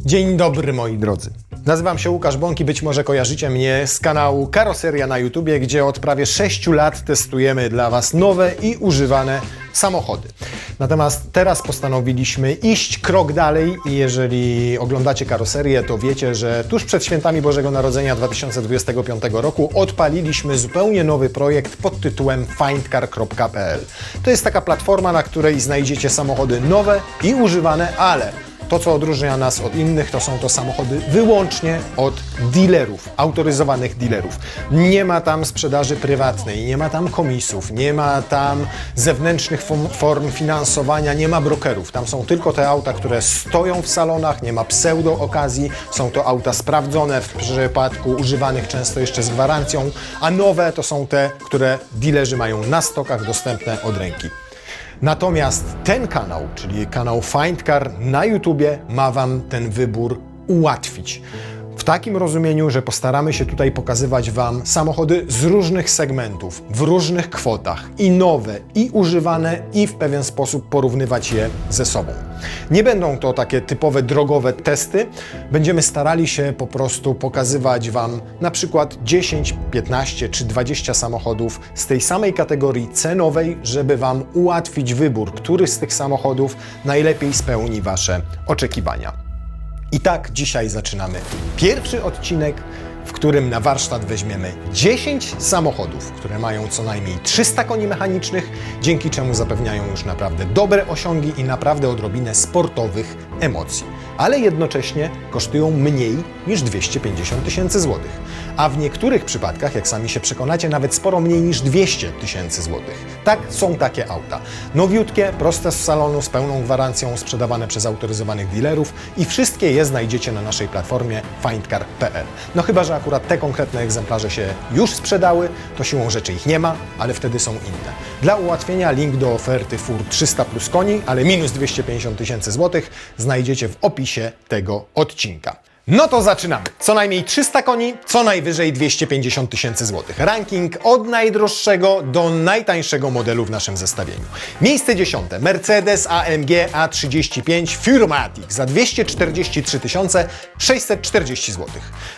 Dzień dobry moi drodzy. Nazywam się Łukasz Bąk i być może kojarzycie mnie z kanału Karoseria na YouTubie, gdzie od prawie 6 lat testujemy dla Was nowe i używane samochody. Natomiast teraz postanowiliśmy iść krok dalej i jeżeli oglądacie karoserię, to wiecie, że tuż przed świętami Bożego Narodzenia 2025 roku odpaliliśmy zupełnie nowy projekt pod tytułem findcar.pl. To jest taka platforma, na której znajdziecie samochody nowe i używane, ale to, co odróżnia nas od innych, to są to samochody wyłącznie od dealerów, autoryzowanych dealerów. Nie ma tam sprzedaży prywatnej, nie ma tam komisów, nie ma tam zewnętrznych form finansowania, nie ma brokerów. Tam są tylko te auta, które stoją w salonach, nie ma pseudo-okazji, są to auta sprawdzone w przypadku używanych często jeszcze z gwarancją, a nowe to są te, które dealerzy mają na stokach dostępne od ręki. Natomiast ten kanał, czyli kanał Findcar na YouTubie, ma Wam ten wybór ułatwić. W takim rozumieniu, że postaramy się tutaj pokazywać Wam samochody z różnych segmentów, w różnych kwotach, i nowe, i używane, i w pewien sposób porównywać je ze sobą. Nie będą to takie typowe drogowe testy, będziemy starali się po prostu pokazywać Wam na przykład 10, 15 czy 20 samochodów z tej samej kategorii cenowej, żeby Wam ułatwić wybór, który z tych samochodów najlepiej spełni Wasze oczekiwania. I tak dzisiaj zaczynamy pierwszy odcinek, w którym na warsztat weźmiemy 10 samochodów, które mają co najmniej 300 koni mechanicznych, dzięki czemu zapewniają już naprawdę dobre osiągi i naprawdę odrobinę sportowych emocji, ale jednocześnie kosztują mniej niż 250 tysięcy złotych. A w niektórych przypadkach, jak sami się przekonacie, nawet sporo mniej niż 200 tysięcy złotych. Tak, są takie auta. Nowiutkie, proste z salonu, z pełną gwarancją, sprzedawane przez autoryzowanych dealerów i wszystkie je znajdziecie na naszej platformie findcar.pl. No chyba, że akurat te konkretne egzemplarze się już sprzedały, to siłą rzeczy ich nie ma, ale wtedy są inne. Dla ułatwienia link do oferty fur 300 plus koni, ale minus 250 tysięcy złotych znajdziecie w opisie tego odcinka. No to zaczynamy. Co najmniej 300 koni, co najwyżej 250 tysięcy złotych. Ranking od najdroższego do najtańszego modelu w naszym zestawieniu. Miejsce 10. Mercedes AMG A35 Firmatic za 243 640 zł.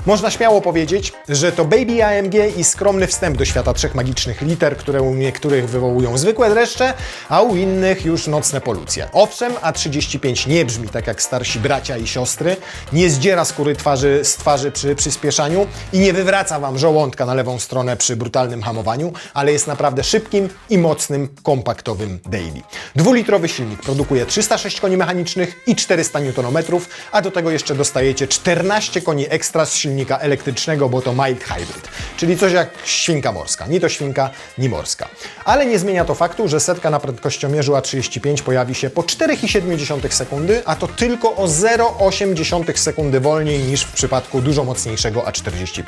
Można śmiało powiedzieć, że to baby AMG i skromny wstęp do świata trzech magicznych liter, które u niektórych wywołują zwykłe dreszcze, a u innych już nocne polucje. Owszem, A35 nie brzmi tak jak starsi bracia i siostry, nie zdziera skóry z twarzy przy przyspieszaniu i nie wywraca Wam żołądka na lewą stronę przy brutalnym hamowaniu, ale jest naprawdę szybkim i mocnym, kompaktowym daily. Dwulitrowy silnik produkuje 306 koni mechanicznych i 400 Nm, a do tego jeszcze dostajecie 14 koni ekstra z silnika elektrycznego, bo to mild hybrid, czyli coś jak świnka morska. Ni to świnka, ni morska. Ale nie zmienia to faktu, że setka na prędkościomierzu A35 pojawi się po 4,7 sekundy, a to tylko o 0,8 sekundy wolniej niż w przypadku dużo mocniejszego A45.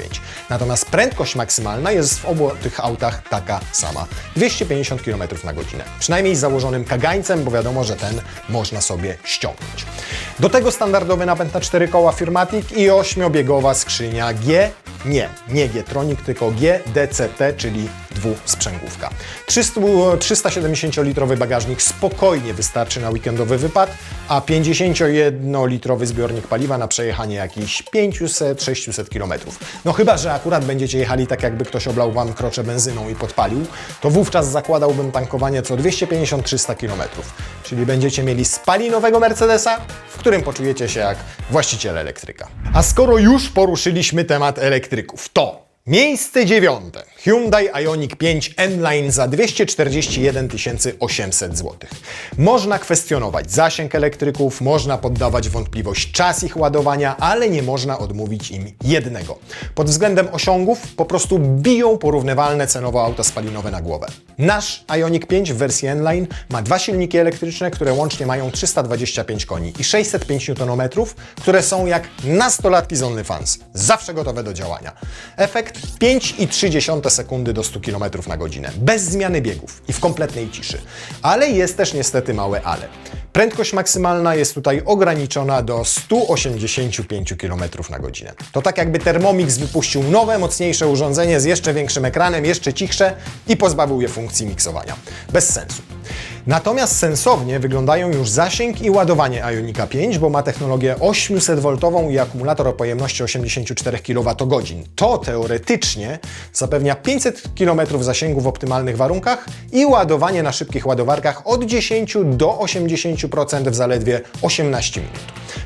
Natomiast prędkość maksymalna jest w obu tych autach taka sama. 250 km na godzinę. Przynajmniej z założonym kagańcem, bo wiadomo, że ten można sobie ściągnąć. Do tego standardowy napęd na 4 koła Firmatic i 8-biegowa skrzynia nie G-Tronic, tylko GDCT, czyli dwusprzęgłówka. 370-litrowy bagażnik spokojnie wystarczy na weekendowy wypad, a 51-litrowy zbiornik paliwa na przejechanie jakichś 500-600 km. No chyba, że akurat będziecie jechali tak, jakby ktoś oblał Wam krocze benzyną i podpalił, to wówczas zakładałbym tankowanie co 250-300 km. Czyli będziecie mieli spalinowego Mercedesa, w którym poczujecie się jak właściciel elektryka. A skoro już poruszyliśmy temat elektryków, to miejsce 9. Hyundai Ioniq 5 N-Line za 241 800 zł. Można kwestionować zasięg elektryków, można poddawać wątpliwość czas ich ładowania, ale nie można odmówić im jednego. Pod względem osiągów po prostu biją porównywalne cenowo auta spalinowe na głowę. Nasz Ioniq 5 w wersji N-Line ma dwa silniki elektryczne, które łącznie mają 325 koni i 605 Nm, które są jak nastolatki z OnlyFans. Zawsze gotowe do działania. Efekt 5,3 sekundy do 100 km na godzinę, bez zmiany biegów i w kompletnej ciszy. Ale jest też niestety małe ale. Prędkość maksymalna jest tutaj ograniczona do 185 km na godzinę. To tak jakby Thermomix wypuścił nowe, mocniejsze urządzenie z jeszcze większym ekranem, jeszcze cichsze i pozbawił je funkcji miksowania. Bez sensu. Natomiast sensownie wyglądają już zasięg i ładowanie Ioniqa 5, bo ma technologię 800V i akumulator o pojemności 84 kWh. To teoretycznie zapewnia 500 km zasięgu w optymalnych warunkach i ładowanie na szybkich ładowarkach od 10 do 80% w zaledwie 18 minut.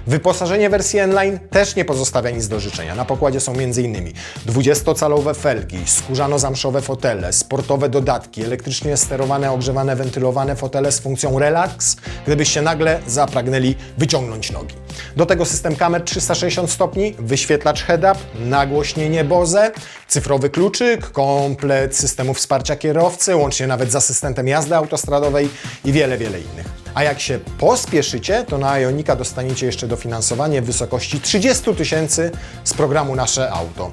Wyposażenie wersji N-Line też nie pozostawia nic do życzenia. Na pokładzie są m.in. 20-calowe felgi, skórzano-zamszowe fotele, sportowe dodatki, elektrycznie sterowane, ogrzewane, wentylowane fotele z funkcją Relax, gdybyście nagle zapragnęli wyciągnąć nogi. Do tego system kamer 360 stopni, wyświetlacz head-up, nagłośnienie Bose, cyfrowy kluczyk, komplet systemu wsparcia kierowcy, łącznie nawet z asystentem jazdy autostradowej i wiele innych. A jak się pospieszycie, to na Ioniqa dostaniecie jeszcze dofinansowanie w wysokości 30 000 z programu Nasze Auto.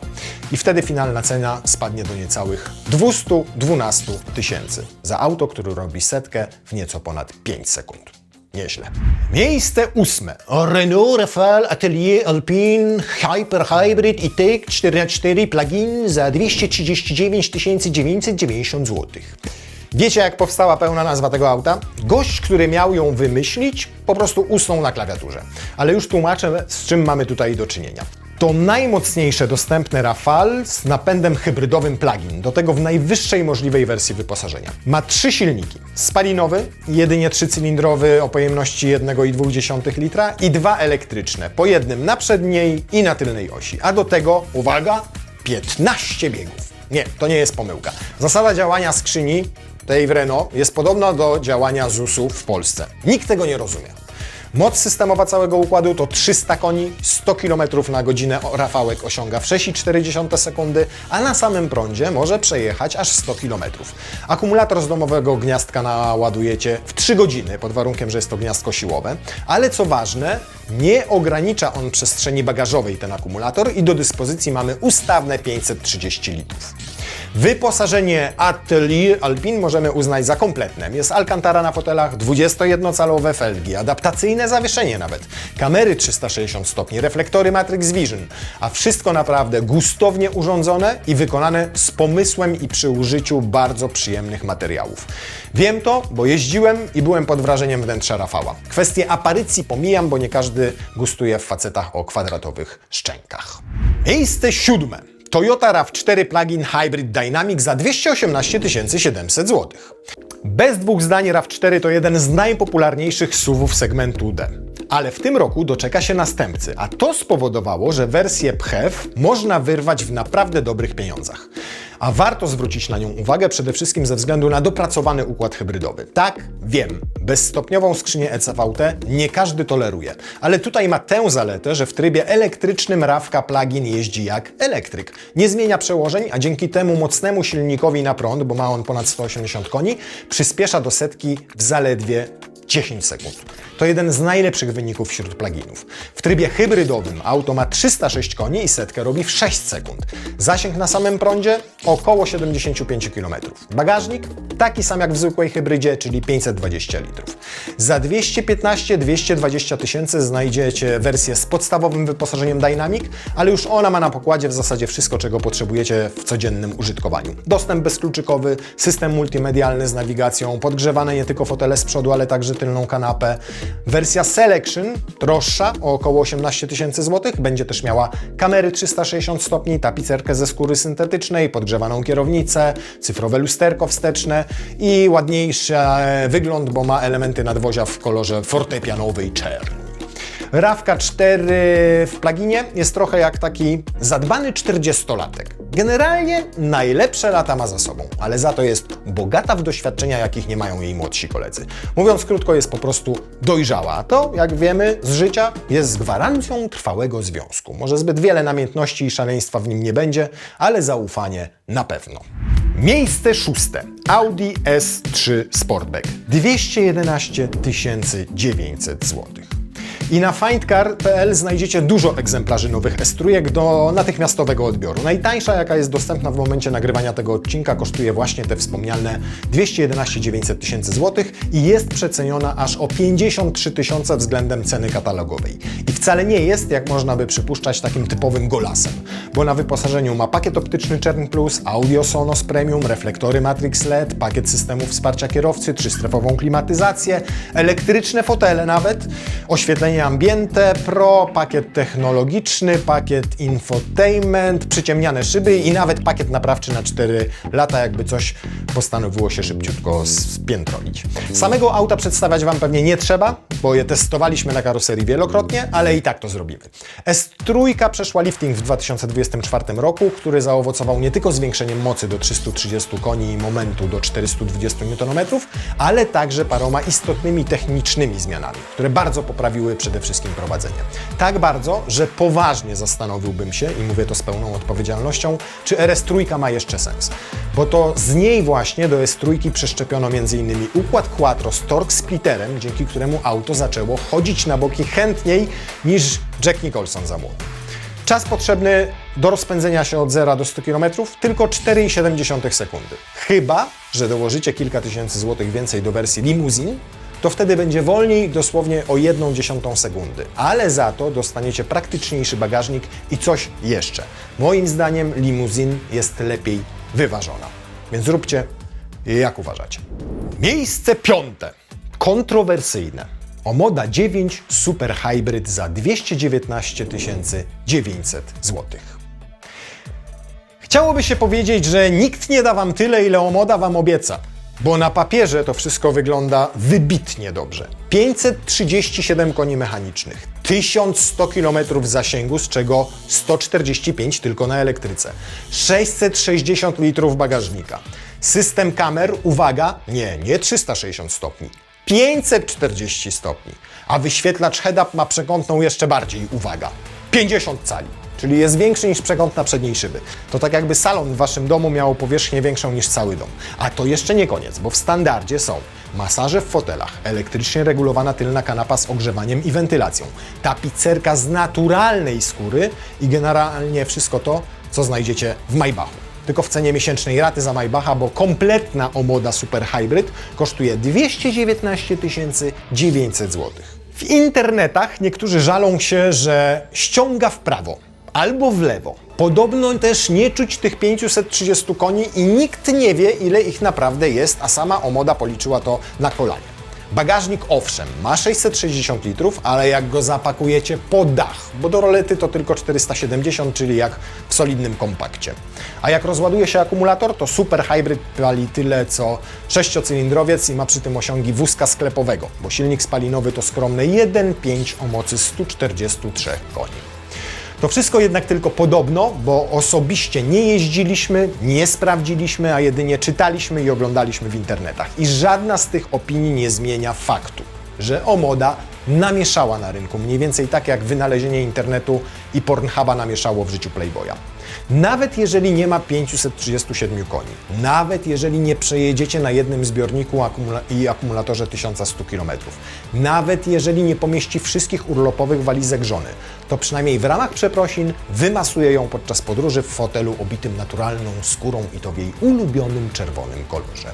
I wtedy finalna cena spadnie do niecałych 212 000 za auto, które robi setkę w nieco ponad 5 sekund. Nieźle. Miejsce 8. Renault Rafale Atelier Alpine Hyper Hybrid e-tech 4x4 plug-in za 239 990 zł. Wiecie, jak powstała pełna nazwa tego auta? Gość, który miał ją wymyślić, po prostu usnął na klawiaturze. Ale już tłumaczę, z czym mamy tutaj do czynienia. To najmocniejsze dostępne Rafale z napędem hybrydowym plug-in, do tego w najwyższej możliwej wersji wyposażenia. Ma 3 silniki. Spalinowy, jedynie 3-cylindrowy o pojemności 1,2 litra i 2 elektryczne, po jednym na przedniej i na tylnej osi. A do tego, uwaga, 15 biegów. Nie, to nie jest pomyłka. Zasada działania skrzyni tej w Renault jest podobna do działania ZUS-u w Polsce. Nikt tego nie rozumie. Moc systemowa całego układu to 300 koni, 100 km na godzinę Rafałek osiąga w 6,4 sekundy, a na samym prądzie może przejechać aż 100 km. Akumulator z domowego gniazdka naładujecie w 3 godziny, pod warunkiem, że jest to gniazdko siłowe, ale co ważne, nie ogranicza on przestrzeni bagażowej ten akumulator i do dyspozycji mamy ustawne 530 litrów. Wyposażenie Atelier Alpine możemy uznać za kompletne. Jest alcantara na fotelach, 21-calowe felgi, adaptacyjne zawieszenie nawet, kamery 360 stopni, reflektory Matrix Vision, a wszystko naprawdę gustownie urządzone i wykonane z pomysłem i przy użyciu bardzo przyjemnych materiałów. Wiem to, bo jeździłem i byłem pod wrażeniem wnętrza Rafała. Kwestię aparycji pomijam, bo nie każdy gustuje w facetach o kwadratowych szczękach. Miejsce 7. Toyota RAV4 Plug-in Hybrid Dynamic za 218 700 zł. Bez dwóch zdań RAV4 to jeden z najpopularniejszych SUV-ów segmentu D. Ale w tym roku doczeka się następcy, a to spowodowało, że wersję PHEV można wyrwać w naprawdę dobrych pieniądzach. A warto zwrócić na nią uwagę przede wszystkim ze względu na dopracowany układ hybrydowy. Tak, wiem, bezstopniową skrzynię ECVT nie każdy toleruje, ale tutaj ma tę zaletę, że w trybie elektrycznym RAV-ka plug-in jeździ jak elektryk. Nie zmienia przełożeń, a dzięki temu mocnemu silnikowi na prąd, bo ma on ponad 180 koni, przyspiesza do setki w zaledwie 10 sekund. To jeden z najlepszych wyników wśród pluginów. W trybie hybrydowym auto ma 306 koni i setkę robi w 6 sekund. Zasięg na samym prądzie około 75 km. Bagażnik taki sam jak w zwykłej hybrydzie, czyli 520 litrów. Za 215-220 tysięcy znajdziecie wersję z podstawowym wyposażeniem Dynamic, ale już ona ma na pokładzie w zasadzie wszystko, czego potrzebujecie w codziennym użytkowaniu. Dostęp bezkluczykowy, system multimedialny z nawigacją, podgrzewane nie tylko fotele z przodu, ale także tylną kanapę. Wersja Selection, droższa, o około 18 tysięcy złotych, będzie też miała kamery 360 stopni, tapicerkę ze skóry syntetycznej, podgrzewaną kierownicę, cyfrowe lusterko wsteczne i ładniejszy wygląd, bo ma elementy nadwozia w kolorze fortepianowej czerni. RAV-ka 4 w pluginie jest trochę jak taki zadbany 40-latek. Generalnie najlepsze lata ma za sobą, ale za to jest bogata w doświadczenia, jakich nie mają jej młodsi koledzy. Mówiąc krótko, jest po prostu dojrzała, a to, jak wiemy z życia, jest gwarancją trwałego związku. Może zbyt wiele namiętności i szaleństwa w nim nie będzie, ale zaufanie na pewno. Miejsce 6. Audi S3 Sportback. 211 900 zł. I na findcar.pl znajdziecie dużo egzemplarzy nowych S-trójek do natychmiastowego odbioru. Najtańsza, jaka jest dostępna w momencie nagrywania tego odcinka, kosztuje właśnie te wspomniane 211 900 tysięcy złotych i jest przeceniona aż o 53 tysiące względem ceny katalogowej. I wcale nie jest, jak można by przypuszczać, takim typowym golasem, bo na wyposażeniu ma pakiet optyczny Czern Plus, audio Sonos Premium, reflektory Matrix LED, pakiet systemu wsparcia kierowcy, 3-strefową klimatyzację, elektryczne fotele nawet, oświetlenie ambiente pro, pakiet technologiczny, pakiet infotainment, przyciemniane szyby i nawet pakiet naprawczy na 4 lata, jakby coś postanowiło się szybciutko spiętrolić. Samego auta przedstawiać Wam pewnie nie trzeba, bo je testowaliśmy na karoserii wielokrotnie, ale i tak to zrobimy. S3 przeszła lifting w 2024 roku, który zaowocował nie tylko zwiększeniem mocy do 330 koni i momentu do 420 Nm, ale także paroma istotnymi technicznymi zmianami, które bardzo poprawiły przede wszystkim prowadzenie. Tak bardzo, że poważnie zastanowiłbym się, i mówię to z pełną odpowiedzialnością, czy RS3 ma jeszcze sens. Bo to z niej właśnie do S3 przeszczepiono m.in. układ Quattro z torque splitterem, dzięki któremu auto zaczęło chodzić na boki chętniej niż Jack Nicholson za młodu. Czas potrzebny do rozpędzenia się od 0 do 100 km tylko 4,7 sekundy. Chyba że dołożycie kilka tysięcy złotych więcej do wersji limuzin, to wtedy będzie wolniej dosłownie o 1/10 sekundy. Ale za to dostaniecie praktyczniejszy bagażnik i coś jeszcze. Moim zdaniem limuzin jest lepiej wyważona. Więc zróbcie jak uważacie. Miejsce 5. Kontrowersyjne. Omoda 9 Super Hybrid za 219 900 zł. Chciałoby się powiedzieć, że nikt nie da Wam tyle, ile Omoda Wam obieca, bo na papierze to wszystko wygląda wybitnie dobrze. 537 koni mechanicznych, 1100 km zasięgu, z czego 145 tylko na elektryce, 660 litrów bagażnika, system kamer, uwaga, nie 360 stopni, 540 stopni, a wyświetlacz head-up ma przekątną jeszcze bardziej, uwaga, 50 cali, czyli jest większy niż przekąt na przedniej szyby. To tak jakby salon w Waszym domu miał powierzchnię większą niż cały dom. A to jeszcze nie koniec, bo w standardzie są masaże w fotelach, elektrycznie regulowana tylna kanapa z ogrzewaniem i wentylacją, tapicerka z naturalnej skóry i generalnie wszystko to, co znajdziecie w Maybachu. Tylko w cenie miesięcznej raty za Maybacha, bo kompletna Omoda Super Hybrid kosztuje 219 900 zł. W internetach niektórzy żalą się, że ściąga w prawo albo w lewo. Podobno też nie czuć tych 530 koni i nikt nie wie, ile ich naprawdę jest, a sama Omoda policzyła to na kolanie. Bagażnik owszem, ma 660 litrów, ale jak go zapakujecie po dach, bo do rolety to tylko 470, czyli jak w solidnym kompakcie. A jak rozładuje się akumulator, to Super Hybrid pali tyle co 6-cylindrowiec i ma przy tym osiągi wózka sklepowego, bo silnik spalinowy to skromne 1.5 o mocy 143 koni. To wszystko jednak tylko podobno, bo osobiście nie jeździliśmy, nie sprawdziliśmy, a jedynie czytaliśmy i oglądaliśmy w internetach. I żadna z tych opinii nie zmienia faktu, że Omoda namieszała na rynku, mniej więcej tak jak wynalezienie internetu i Pornhuba namieszało w życiu Playboya. Nawet jeżeli nie ma 537 koni, nawet jeżeli nie przejedziecie na jednym zbiorniku i akumulatorze 1100 km, nawet jeżeli nie pomieści wszystkich urlopowych walizek żony, to przynajmniej w ramach przeprosin wymasuje ją podczas podróży w fotelu obitym naturalną skórą i to w jej ulubionym czerwonym kolorze.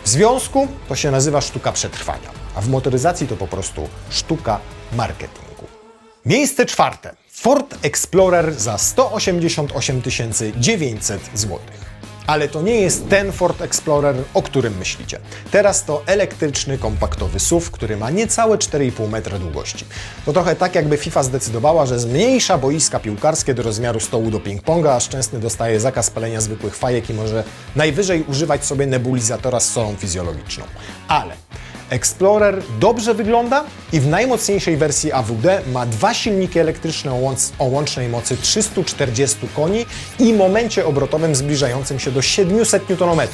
W związku to się nazywa sztuka przetrwania, a w motoryzacji to po prostu sztuka marketingu. Miejsce 4. Ford Explorer za 188 900 zł. Ale to nie jest ten Ford Explorer, o którym myślicie. Teraz to elektryczny, kompaktowy SUV, który ma niecałe 4,5 metra długości. To trochę tak, jakby FIFA zdecydowała, że zmniejsza boiska piłkarskie do rozmiaru stołu do ping-ponga, a Szczęsny dostaje zakaz palenia zwykłych fajek i może najwyżej używać sobie nebulizatora z solą fizjologiczną. Ale Explorer dobrze wygląda i w najmocniejszej wersji AWD ma 2 silniki elektryczne o łącznej mocy 340 koni i momencie obrotowym zbliżającym się do 700 Nm.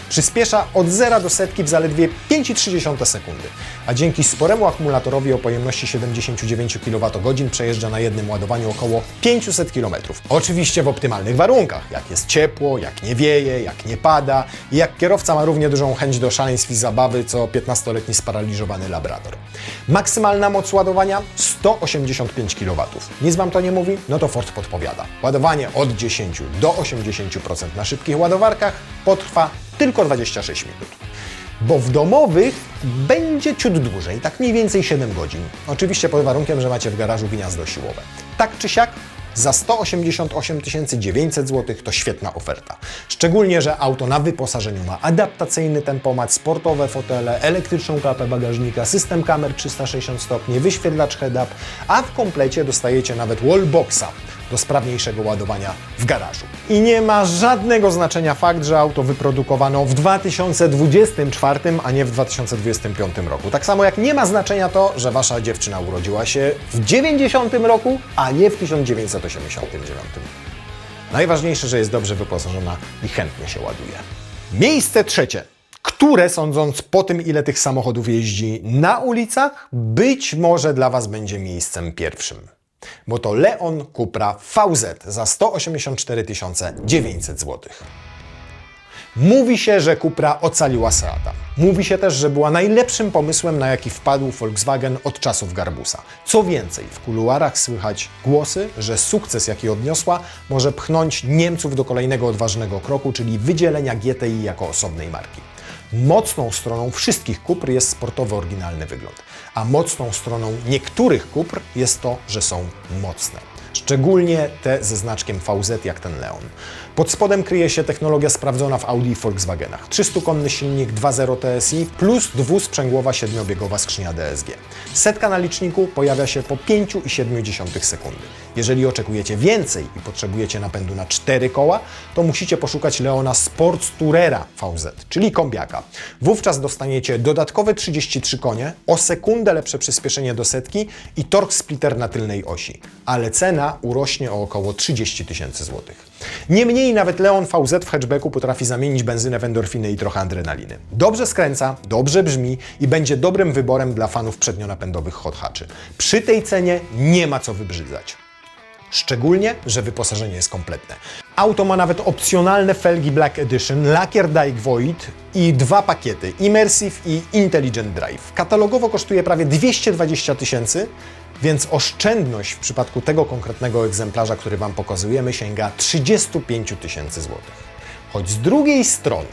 Przyspiesza od 0 do setki w zaledwie 5,3 sekundy, a dzięki sporemu akumulatorowi o pojemności 79 kWh przejeżdża na jednym ładowaniu około 500 km. Oczywiście w optymalnych warunkach, jak jest ciepło, jak nie wieje, jak nie pada i jak kierowca ma równie dużą chęć do szaleństw i zabawy co 15-letni pełnoletni sparaliżowany labrador. Maksymalna moc ładowania 185 kW. Nic Wam to nie mówi? No to Ford podpowiada. Ładowanie od 10 do 80% na szybkich ładowarkach potrwa tylko 26 minut. Bo w domowych będzie ciut dłużej, tak mniej więcej 7 godzin. Oczywiście pod warunkiem, że macie w garażu gniazdo siłowe. Tak czy siak, za 188 900 zł to świetna oferta. Szczególnie, że auto na wyposażeniu ma adaptacyjny tempomat, sportowe fotele, elektryczną klapę bagażnika, system kamer 360 stopni, wyświetlacz head-up, a w komplecie dostajecie nawet wallboxa do sprawniejszego ładowania w garażu. I nie ma żadnego znaczenia fakt, że auto wyprodukowano w 2024, a nie w 2025 roku. Tak samo jak nie ma znaczenia to, że Wasza dziewczyna urodziła się w 90 roku, a nie w 1989. Najważniejsze, że jest dobrze wyposażona i chętnie się ładuje. Miejsce trzecie, które sądząc po tym, ile tych samochodów jeździ na ulicach, być może dla Was będzie miejscem pierwszym. Bo to Leon Cupra VZ za 184 900 zł. Mówi się, że Cupra ocaliła Seata. Mówi się też, że była najlepszym pomysłem, na jaki wpadł Volkswagen od czasów Garbusa. Co więcej, w kuluarach słychać głosy, że sukces, jaki odniosła, może pchnąć Niemców do kolejnego odważnego kroku, czyli wydzielenia GTI jako osobnej marki. Mocną stroną wszystkich Cupr jest sportowy, oryginalny wygląd, a mocną stroną niektórych Cupr jest to, że są mocne. Szczególnie te ze znaczkiem VZ jak ten Leon. Pod spodem kryje się technologia sprawdzona w Audi i Volkswagenach. 300-konny silnik 2.0 TSI plus dwusprzęgłowa 7-biegowa skrzynia DSG. Setka na liczniku pojawia się po 5,7 sekundy. Jeżeli oczekujecie więcej i potrzebujecie napędu na 4 koła, to musicie poszukać Leona Sports Tourera VZ, czyli kombiaka. Wówczas dostaniecie dodatkowe 33 konie, o sekundę lepsze przyspieszenie do setki i torque splitter na tylnej osi. Ale cena urośnie o około 30 000 złotych. Niemniej nawet Leon VZ w hatchbacku potrafi zamienić benzynę w endorfiny i trochę adrenaliny. Dobrze skręca, dobrze brzmi i będzie dobrym wyborem dla fanów przednionapędowych hot hatchy. Przy tej cenie nie ma co wybrzydzać. Szczególnie, że wyposażenie jest kompletne. Auto ma nawet opcjonalne felgi Black Edition, lakier Dyke Void i 2 pakiety Immersive i Intelligent Drive. Katalogowo kosztuje prawie 220 000, więc oszczędność w przypadku tego konkretnego egzemplarza, który Wam pokazujemy, sięga 35 000 złotych. Choć z drugiej strony,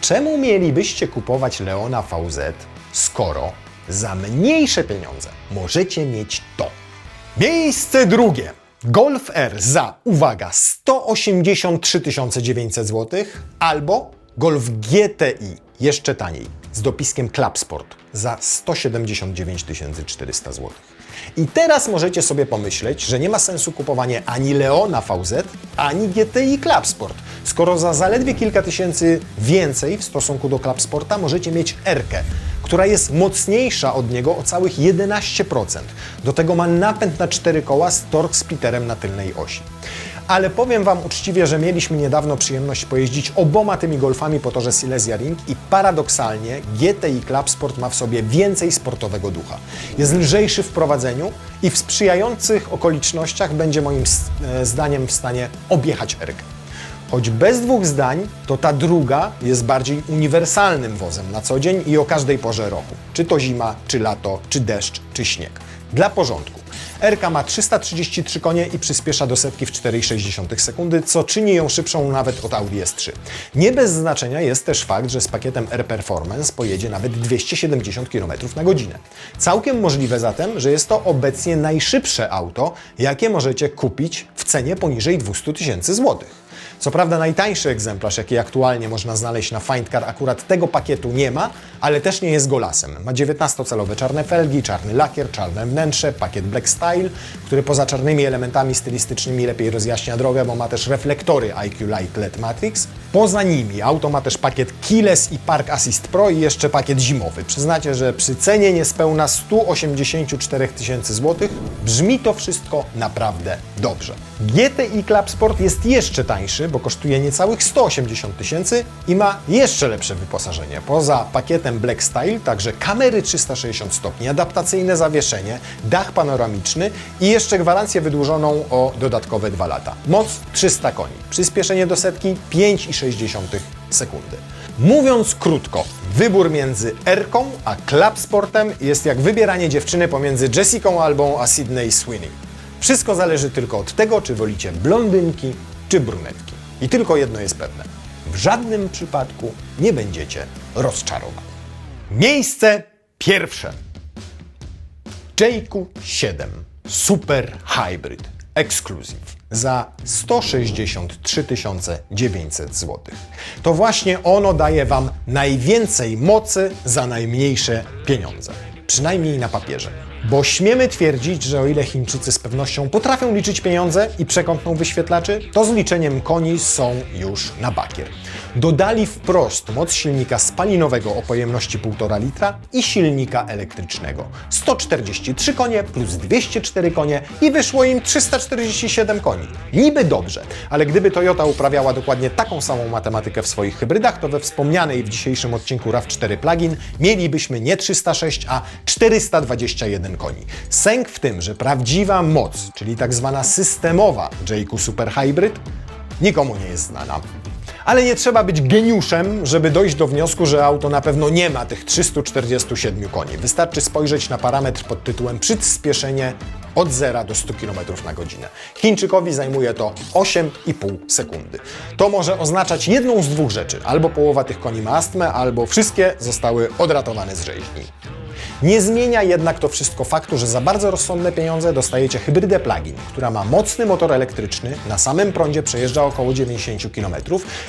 czemu mielibyście kupować Leona VZ, skoro za mniejsze pieniądze możecie mieć to? Miejsce drugie. Golf R za, uwaga, 183 900 zł albo Golf GTI, jeszcze taniej, z dopiskiem Club Sport za 179 400 zł. I teraz możecie sobie pomyśleć, że nie ma sensu kupowanie ani Leona VZ, ani GTI Club Sport, skoro za zaledwie kilka tysięcy więcej w stosunku do Club Sporta możecie mieć R-kę, która jest mocniejsza od niego o całych 11%. Do tego ma napęd na 4 koła z torque splitterem na tylnej osi. Ale powiem Wam uczciwie, że mieliśmy niedawno przyjemność pojeździć oboma tymi Golfami po torze Silesia Ring i paradoksalnie GTI Club Sport ma w sobie więcej sportowego ducha. Jest lżejszy w prowadzeniu i w sprzyjających okolicznościach będzie moim zdaniem w stanie objechać R-kę. Choć bez dwóch zdań, to ta druga jest bardziej uniwersalnym wozem na co dzień i o każdej porze roku. Czy to zima, czy lato, czy deszcz, czy śnieg. Dla porządku. R-ka ma 333 konie i przyspiesza do setki w 4,6 sekundy, co czyni ją szybszą nawet od Audi S3. Nie bez znaczenia jest też fakt, że z pakietem R-Performance pojedzie nawet 270 km na godzinę. Całkiem możliwe zatem, że jest to obecnie najszybsze auto, jakie możecie kupić w cenie poniżej 200 000 złotych. Co prawda najtańszy egzemplarz, jaki aktualnie można znaleźć na Findcar, akurat tego pakietu nie ma, ale też nie jest golasem. Ma 19-calowe czarne felgi, czarny lakier, czarne wnętrze, pakiet Black Style, który poza czarnymi elementami stylistycznymi lepiej rozjaśnia drogę, bo ma też reflektory IQ Light LED Matrix. Poza nimi auto ma też pakiet Keyless i Park Assist Pro i jeszcze pakiet zimowy. Przyznacie, że przy cenie niespełna 184 000 złotych brzmi to wszystko naprawdę dobrze. GTI Club Sport jest jeszcze tańszy, bo kosztuje niecałych 180 000 i ma jeszcze lepsze wyposażenie. Poza pakietem Black Style także kamery 360 stopni, adaptacyjne zawieszenie, dach panoramiczny i jeszcze gwarancję wydłużoną o dodatkowe 2 lata. Moc 300 koni, przyspieszenie do setki 5,6 sekundy. Mówiąc krótko, wybór między R-ką a Club Sportem jest jak wybieranie dziewczyny pomiędzy Jessicą Albą a Sydney Sweeney. Wszystko zależy tylko od tego, czy wolicie blondynki czy brunetki. I tylko jedno jest pewne. W żadnym przypadku nie będziecie rozczarowani. Miejsce pierwsze. Jaycu 7 Super Hybrid Exclusive za 163 900 zł. To właśnie ono daje Wam najwięcej mocy za najmniejsze pieniądze. Przynajmniej na papierze. Bo śmiemy twierdzić, że o ile Chińczycy z pewnością potrafią liczyć pieniądze i przekątną wyświetlaczy, to z liczeniem koni są już na bakier. Dodali wprost moc silnika spalinowego o pojemności 1,5 litra i silnika elektrycznego. 143 konie plus 204 konie i wyszło im 347 koni. Niby dobrze, ale gdyby Toyota uprawiała dokładnie taką samą matematykę w swoich hybrydach, to we wspomnianej w dzisiejszym odcinku RAV4 plug-in mielibyśmy nie 306, a 421 koni. Sęk w tym, że prawdziwa moc, czyli tak zwana systemowa Jaycu Super Hybrid, nikomu nie jest znana. Ale nie trzeba być geniuszem, żeby dojść do wniosku, że auto na pewno nie ma tych 347 koni. Wystarczy spojrzeć na parametr pod tytułem przyspieszenie od 0 do 100 km na godzinę. Chińczykowi zajmuje to 8,5 sekundy. To może oznaczać jedną z dwóch rzeczy. Albo połowa tych koni ma astmę, albo wszystkie zostały odratowane z rzeźni. Nie zmienia jednak to wszystko faktu, że za bardzo rozsądne pieniądze dostajecie hybrydę plug-in, która ma mocny motor elektryczny, na samym prądzie przejeżdża około 90 km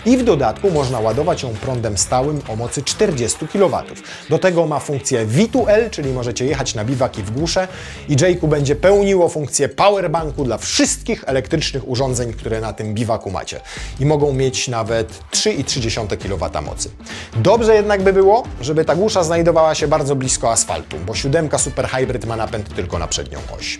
i w dodatku można ładować ją prądem stałym o mocy 40 kW. Do tego ma funkcję V2L, czyli możecie jechać na biwak i w głusze i Jaycu będzie pełniło funkcję powerbanku dla wszystkich elektrycznych urządzeń, które na tym biwaku macie. I mogą mieć nawet 3,3 kW mocy. Dobrze jednak by było, żeby ta głusza znajdowała się bardzo blisko asfaltu, bo 7 Super Hybrid ma napęd tylko na przednią oś.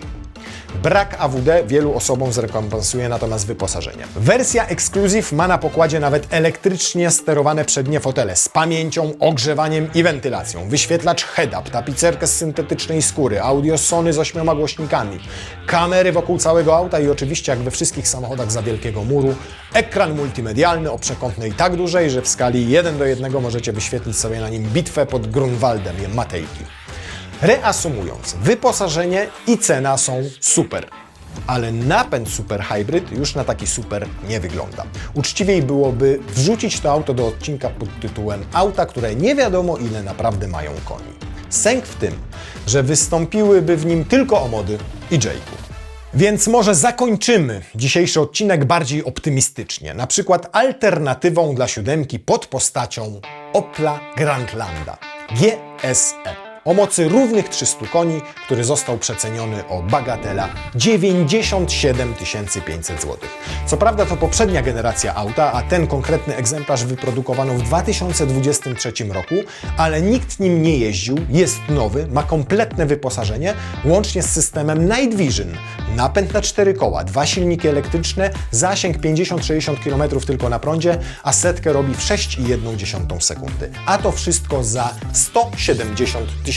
Brak AWD wielu osobom zrekompensuje natomiast wyposażenie. Wersja Exclusive ma na pokładzie nawet elektrycznie sterowane przednie fotele z pamięcią, ogrzewaniem i wentylacją, wyświetlacz head-up, tapicerkę z syntetycznej skóry, audio Sony z 8 głośnikami, kamery wokół całego auta i oczywiście, jak we wszystkich samochodach za wielkiego muru, ekran multimedialny o przekątnej tak dużej, że w skali 1:1 możecie wyświetlić sobie na nim bitwę pod Grunwaldem i Matejki. Reasumując, wyposażenie i cena są super, ale napęd Super Hybrid już na taki super nie wygląda. Uczciwiej byłoby wrzucić to auto do odcinka pod tytułem auta, które nie wiadomo ile naprawdę mają koni. Sęk w tym, że wystąpiłyby w nim tylko Omody i Jaycu. Więc może zakończymy dzisiejszy odcinek bardziej optymistycznie, na przykład alternatywą dla 7 pod postacią Opla Grandlanda GSE. O mocy równych 300 koni, który został przeceniony o bagatela 97 500 zł. Co prawda to poprzednia generacja auta, a ten konkretny egzemplarz wyprodukowano w 2023 roku, ale nikt nim nie jeździł, jest nowy, ma kompletne wyposażenie, łącznie z systemem Night Vision, napęd na 4 koła, 2 silniki elektryczne, zasięg 50-60 km tylko na prądzie, a setkę robi w 6,1 sekundy. A to wszystko za 170 000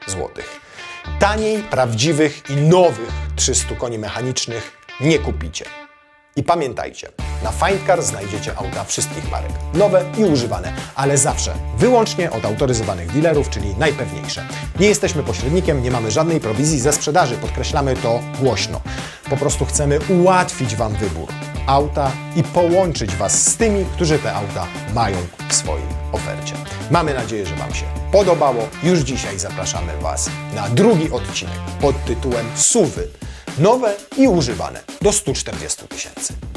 złotych. Taniej, prawdziwych i nowych 300 koni mechanicznych nie kupicie. I pamiętajcie, na Findcar znajdziecie auta wszystkich marek, nowe i używane, ale zawsze wyłącznie od autoryzowanych dealerów, czyli najpewniejsze. Nie jesteśmy pośrednikiem, nie mamy żadnej prowizji ze sprzedaży, podkreślamy to głośno. Po prostu chcemy ułatwić Wam wybór auta i połączyć Was z tymi, którzy te auta mają w swojej ofercie. Mamy nadzieję, że Wam się podobało. Już dzisiaj zapraszamy Was na drugi odcinek pod tytułem SUV-y. Nowe i używane do 140 000.